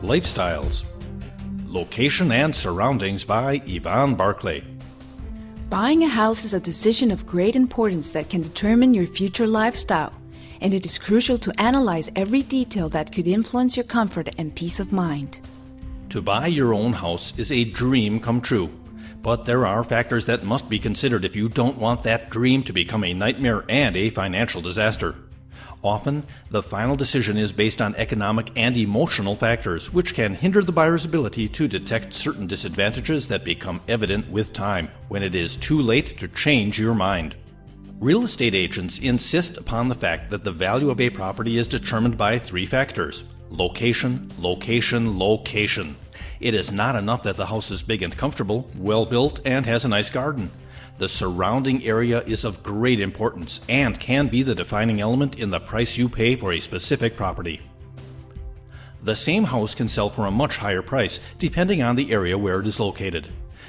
Lifestyles. Location and Surroundings by Yvonne Barclay. Buying a house is a decision of great importance that can determine your future lifestyle, and it is crucial to analyze every detail that could influence your comfort and peace of mind. To buy your own house is a dream come true, but there are factors that must be considered if you don't want that dream to become a nightmare and a financial disaster. Often, the final decision is based on economic and emotional factors, which can hinder the buyer's ability to detect certain disadvantages that become evident with time, when it is too late to change your mind. Real estate agents insist upon the fact that the value of a property is determined by three factors: location, location, location. It is not enough that the house is big and comfortable, well built, and has a nice garden. The surrounding area is of great importance and can be the defining element in the price you pay for a specific property. The same house can sell for a much higher price depending on the area where it is located.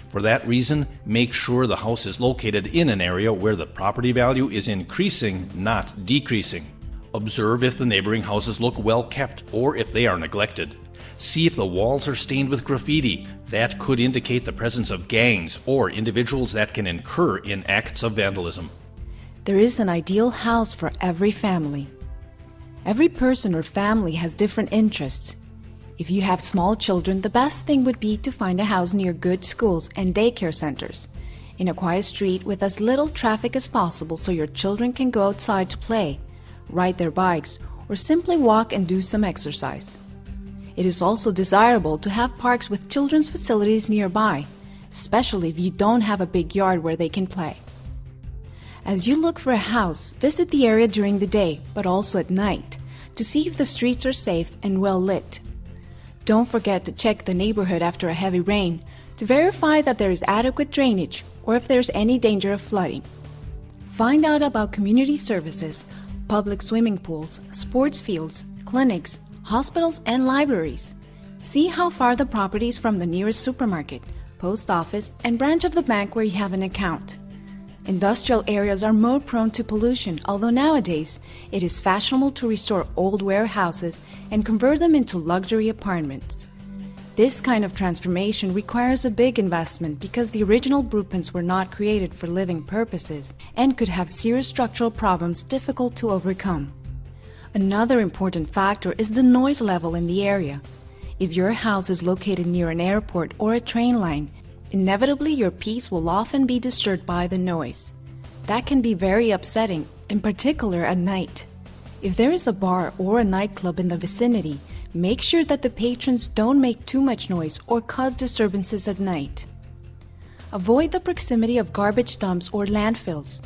For that reason, make sure the house is located in an area where the property value is increasing, not decreasing. Observe if the neighboring houses look well kept or if they are neglected. See if the walls are stained with graffiti. That could indicate the presence of gangs or individuals that can incur in acts of vandalism. There is an ideal house for every family. Every person or family has different interests. If you have small children, the best thing would be to find a house near good schools and daycare centers, in a quiet street with as little traffic as possible so your children can go outside to play, ride their bikes, or simply walk and do some exercise. It is also desirable to have parks with children's facilities nearby, especially if you don't have a big yard where they can play. As you look for a house, visit the area during the day, but also at night, to see if the streets are safe and well lit. Don't forget to check the neighborhood after a heavy rain to verify that there is adequate drainage or if there's any danger of flooding. Find out about community services, public swimming pools, sports fields, clinics, hospitals, and libraries. See how far the property is from the nearest supermarket, post office, and branch of the bank where you have an account. Industrial areas are more prone to pollution, although nowadays it is fashionable to restore old warehouses and convert them into luxury apartments. This kind of transformation requires a big investment because the original blueprints were not created for living purposes and could have serious structural problems difficult to overcome. Another important factor is the noise level in the area. If your house is located near an airport or a train line, inevitably your peace will often be disturbed by the noise. That can be very upsetting, in particular at night. If there is a bar or a nightclub in the vicinity, make sure that the patrons don't make too much noise or cause disturbances at night. Avoid the proximity of garbage dumps or landfills.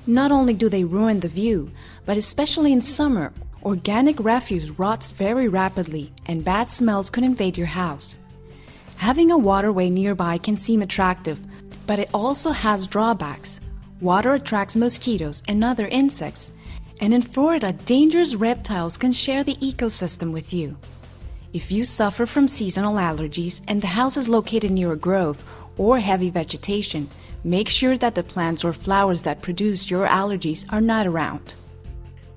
Not only do they ruin the view, but especially in summer, organic refuse rots very rapidly and bad smells could invade your house. Having a waterway nearby can seem attractive, but it also has drawbacks. Water attracts mosquitoes and other insects, and in Florida, dangerous reptiles can share the ecosystem with you. If you suffer from seasonal allergies and the house is located near a grove or heavy vegetation, make sure that the plants or flowers that produce your allergies are not around.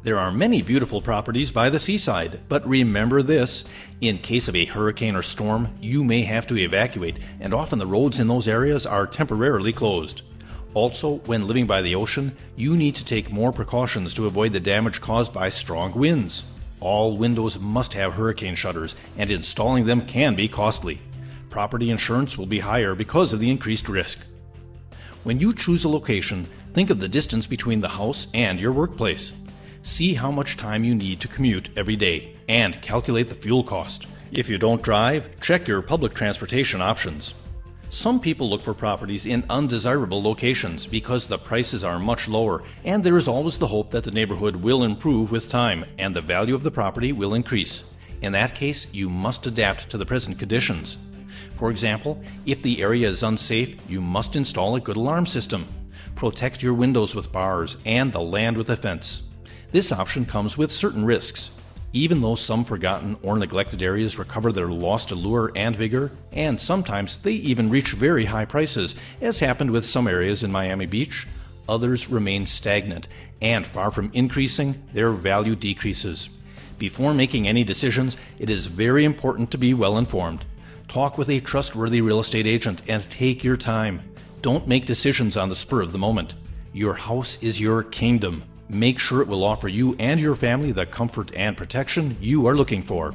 There are many beautiful properties by the seaside, but remember this: in case of a hurricane or storm, you may have to evacuate, and often the roads in those areas are temporarily closed. Also, when living by the ocean, you need to take more precautions to avoid the damage caused by strong winds. All windows must have hurricane shutters, and installing them can be costly. Property insurance will be higher because of the increased risk. When you choose a location, think of the distance between the house and your workplace. See how much time you need to commute every day and calculate the fuel cost. If you don't drive, check your public transportation options. Some people look for properties in undesirable locations because the prices are much lower, and there is always the hope that the neighborhood will improve with time and the value of the property will increase. In that case, you must adapt to the present conditions. For example, if the area is unsafe, you must install a good alarm system. Protect your windows with bars and the land with a fence. This option comes with certain risks. Even though some forgotten or neglected areas recover their lost allure and vigor, and sometimes they even reach very high prices, as happened with some areas in Miami Beach, others remain stagnant, and far from increasing, their value decreases. Before making any decisions, it is very important to be well informed. Talk with a trustworthy real estate agent and take your time. Don't make decisions on the spur of the moment. Your house is your kingdom. Make sure it will offer you and your family the comfort and protection you are looking for.